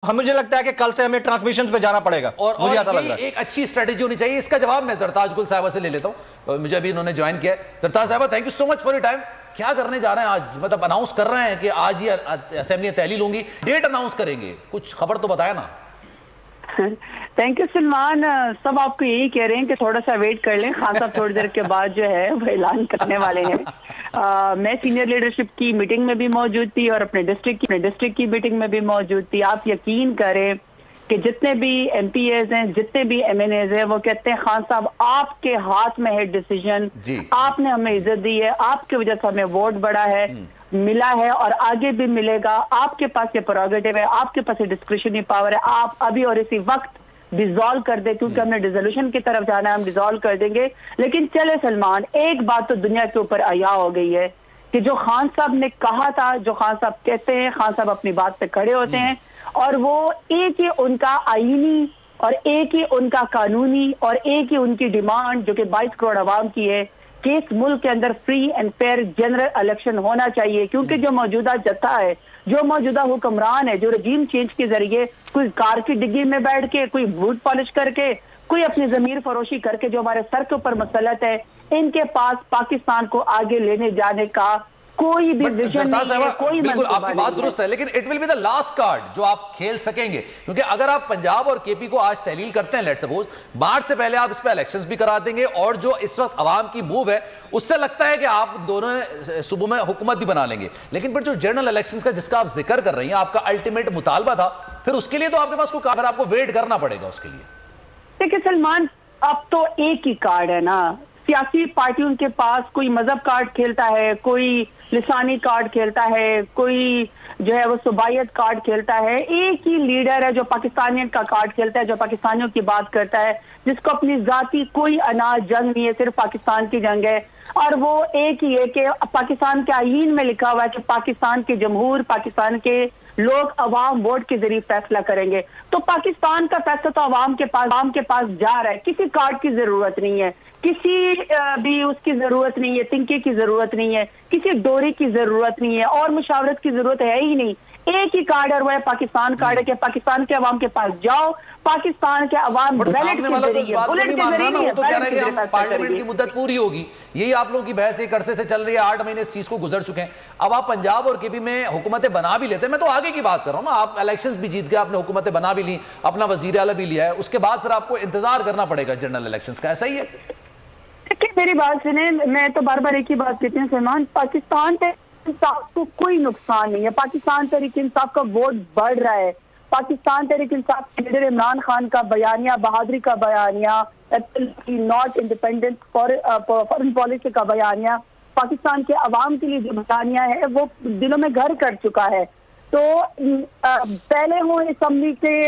مجھے لگتا ہے کہ کل سے ہمیں ٹرانسمیشنز پہ جانا پڑے گا اور مجھے ایسا لگ رہا ہے ایک اچھی اسٹریٹجی ہونی چاہیے. اس کا جواب میں زرتاج گل صاحبہ سے لے لیتا ہوں, مجھے ابھی انہوں نے جوائن کیا ہے. زرتاج صاحبہ thank you so much for your time. کیا کرنے جا رہے ہیں آج؟ مطلب اناؤنس کر رہے ہیں کہ آج ہی اسمبلی تحلیل ہوں گی, ڈیٹ اناؤنس کریں گے, کچھ خبر تو بتایا نا. Thank you Salman. سب آپ کو یہی کہہ رہے ہیں کہ تھوڑا سا ویٹ کر لیں, خان صاحب تھوڑی دیر کے بعد جو ہے وہ اعلان کرنے والے ہیں. میں سینئر لیڈرشپ کی میٹنگ میں بھی موجود تھی اور اپنے ڈسٹرکٹ کی میٹنگ میں بھی موجود تھی. آپ یقین کریں کہ جتنے بھی ایم پی ایز ہیں, جتنے بھی ایم این ایز ہیں, وہ کہتے ہیں خان صاحب آپ کے ہاتھ میں ہے ڈیسیجن, آپ نے ہمیں عزت دی ہے, آپ کی وجہ سے ہمیں ووٹ بڑا ہے, ملا ہے اور آگے بھی ملے گا. آپ کے پاس یہ پروگیٹو ہے, آپ کے پاس یہ ڈسکریشنری پاور ہے. آپ ابھی اور اسی وقت ڈیزالو کر دیں, کیونکہ ہم نے ڈیزولوشن کی طرف جانا ہے, ہم ڈیزالو کر دیں گے. لیکن چلے سلمان, ایک بات تو دنیا کے اوپر عیاں ہو گئی ہے کہ جو خان صاحب نے کہا تھا, جو خان صاحب کہتے ہیں, خان صاحب اپنی بات پہ کھڑے ہوتے ہیں, اور وہ ایک ہی ان کا آئینی اور ایک ہی ان کا قانونی اور ایک ہی ان کی ڈیمانڈ جو کہ 22 کروڑ عوام کی ہے کہ اس ملک کے اندر free and fair general election ہونا چاہیے. کیونکہ جو موجودہ جتھا ہے, جو موجودہ حکمران ہے, جو رجیم چینج کے ذریعے کوئی کار کی ڈگی میں بیٹھ کے, کوئی بوٹ پالش کر کے, کوئی اپنی ضمیر فروشی کر کے جو ہمارے سر کے اوپر مسلط ہے, ان کے پاس پاکستان کو آگے لینے جانے کا کوئی بھی ویژن نہیں ہے, کوئی بالکل آپ کی بات نہیں درست ہے. لیکن it will be the last card جو آپ کھیل سکیں گے, کیونکہ اگر آپ پنجاب اور کے پی کو آج تحلیل کرتے ہیں, لیٹ سپوز مارچ سے پہلے آپ اس پہ الیکشنز بھی کرا دیں گے, اور جو اس وقت عوام کی موو ہے اس سے لگتا ہے کہ آپ دونوں صوبوں میں حکومت بھی بنا لیں گے. لیکن پھر جو جنرل الیکشنز کا جس کا آپ ذکر کر رہی ہیں, آپ کا الٹیمیٹ مطالبہ تھا, پھر اس کے لیے تو آپ کے پاس کوئی کارڈ, آپ کو ویٹ کرنا پڑے گا اس کے لیے. دیکھیں سلمان, اب تو ایک ہی کارڈ ہے نا. سیاسی پارٹیوں کے پاس کوئی مذہب کارڈ کھیلتا ہے, کوئی لسانی کارڈ کھیلتا ہے, کوئی جو ہے وہ صوبائیت کارڈ کھیلتا ہے. ایک ہی لیڈر ہے جو پاکستانیت کا کارڈ کھیلتا ہے, جو پاکستانیوں کی بات کرتا ہے, جس کو اپنی ذاتی کوئی جنگ نہیں ہے, صرف پاکستان کی جنگ ہے. اور وہ ایک ہی ہے کہ پاکستان کے آئین میں لکھا ہوا ہے کہ پاکستان کے جمہور, پاکستان کے لوگ عوام ووٹ کے ذریعے فیصلہ کریں گے. تو پاکستان کا فیصلہ تو عوام کے پاس جا رہا ہے. کسی کارڈ کی ضرورت نہیں ہے, کسی بھی اس کی ضرورت نہیں ہے, تنکے کی ضرورت نہیں ہے, کسی ڈوری کی ضرورت نہیں ہے, اور مشاورت کی ضرورت ہے ہی نہیں. ایک ہی کارڈ ہے, وہ ہے پاکستان کارڈ ہے کہ پاکستان کے عوام کے پاس جاؤ, پاکستان کے عوام بیلٹ کے ذریعے, بلٹ کے ذریعے نہیں ہے, پارلیمنٹ کی مدت پوری ہوگی. یہی آپ لوگوں کی بحث ایک عرصے سے چل رہی ہے, 8 مہینے اس چیز کو گزر چکے ہیں. اب آپ پنجاب اور کے پی میں حکومتیں بنا بھی لیتے ہیں, میں تو آگے کی بات کر رہا ہوں نا. آپ الیکشنز بھی جیت گئے, آپ نے حکومتیں بنا بھی لی, اپنا وزیر اعلیٰ بھی لیا ہے, اس کے بعد پھر آپ کو انتظار کرنا پڑے گا جنرل الیکشنز کا, ایسا ہی ہے؟ میری بات سنیں, میں تو بار بار ایک ہی بات کہتی ہوں سلمان, پاکستان تحریک انصاف کو کوئی نقصان نہیں ہے. پاکستان تحریک انصاف کا ووٹ بڑھ رہا ہے. پاکستان تحریک انصاف کے لیڈر عمران خان کا بیانیہ, بہادری کا بیانیہ, ناٹ انڈیپینڈنٹ فارن پالیسی کا بیانیہ, پاکستان کے عوام کے لیے جو بیانیہ ہے وہ دلوں میں گھر کر چکا ہے. تو پہلے ہوں اسمبلی کے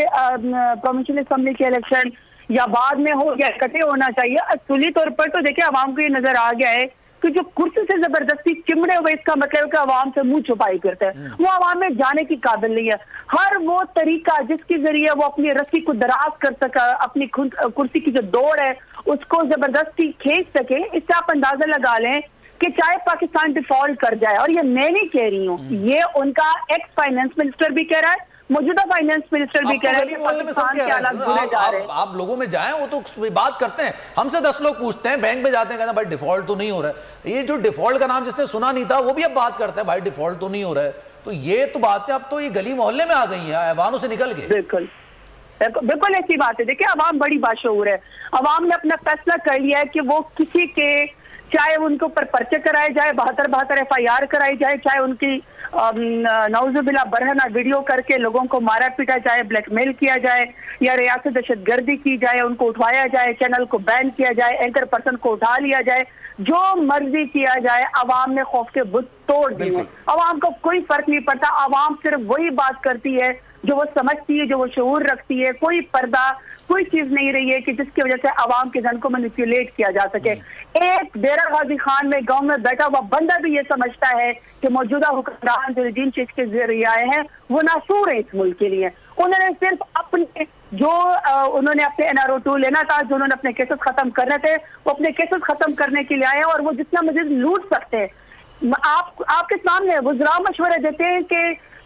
پروونشل اسمبلی کے الیکشن یا بعد میں ہو یا اکٹھے ہونا چاہیے, اصولی طور پر تو دیکھیں عوام کو یہ نظر آ گیا ہے کہ جو کرسی سے زبردستی چمڑے ہوئے, اس کا مطلب ہے کہ عوام سے منہ چھپائی کرتا ہے, وہ عوام میں جانے کی قابل نہیں ہے. ہر وہ طریقہ جس کے ذریعے وہ اپنی رسی کو دراز کر سکا, اپنی کرسی کی جو دوڑ ہے اس کو زبردستی کھینچ سکے, اس سے آپ اندازہ لگا لیں کہ چاہے پاکستان ڈیفالٹ کر جائے, اور یہ میں نہیں کہہ رہی ہوں, یہ ان کا ایکس فائنانس منسٹر بھی کہہ رہا ہے, موجودہ فائنانس منسٹر بھی کہہ رہے ہیں کہ پاکستان کے حالات برے جا رہے ہیں. آپ لوگوں میں جائیں, وہ تو بات کرتے ہیں, ہم سے 10 لوگ پوچھتے ہیں, بینک میں جاتے ہیں, کہتے ہیں بھائی ڈیفالٹ تو نہیں ہو رہا ہے. یہ جو ڈیفالٹ کا نام جس نے سنا نہیں تھا وہ بھی اب بات کرتا ہے, بھائی ڈیفالٹ تو نہیں ہو رہا ہے. تو یہ تو باتیں اب تو یہ گلی محلے میں آ گئی ہیں, ایوانوں سے نکل گئے. بالکل بالکل ایسی بات ہے. دیکھیں عوام بڑی باشعور ہے, عوام نے اپنا فیصلہ کر لیا ہے کہ وہ کسی کے, چاہے ان کے اوپر پرچے کرائے جائے, 72 FIR کرائی جائے, چاہے ان کی نعوذ باللہ برہنہ ویڈیو کر کے لوگوں کو مارا پیٹا جائے, بلیک میل کیا جائے, یا ریاست دہشت گردی کی جائے, ان کو اٹھوایا جائے, چینل کو بین کیا جائے, اینکر پرسن کو اٹھا لیا جائے, جو مرضی کیا جائے, عوام نے خوف کے بت توڑ دیے. عوام کو کوئی فرق نہیں پڑتا, عوام صرف وہی بات کرتی ہے جو وہ سمجھتی ہے, جو وہ شعور رکھتی ہے. کوئی پردہ, کوئی چیز نہیں رہی ہے کہ جس کی وجہ سے عوام کے ذہن کو مینیپولیٹ کیا جا سکے. ایک ڈیرہ غازی خان میں گاؤں میں بیٹھا ہوا بندہ بھی یہ سمجھتا ہے کہ موجودہ حکمران جو رجیم چینج کے ذریعے آئے ہیں وہ ناسور ہیں اس ملک کے لیے. انہوں نے صرف اپنے جو انہوں نے اپنے NRO2 لینا تھا, جو انہوں نے اپنے کیسز ختم کرنے تھے, وہ اپنے کیسز ختم کرنے کے لیے آئے ہیں, اور وہ جتنا مزید لوٹ سکتے ہیں. آپ کے سامنے وزراء مشورے دیتے ہیں کہ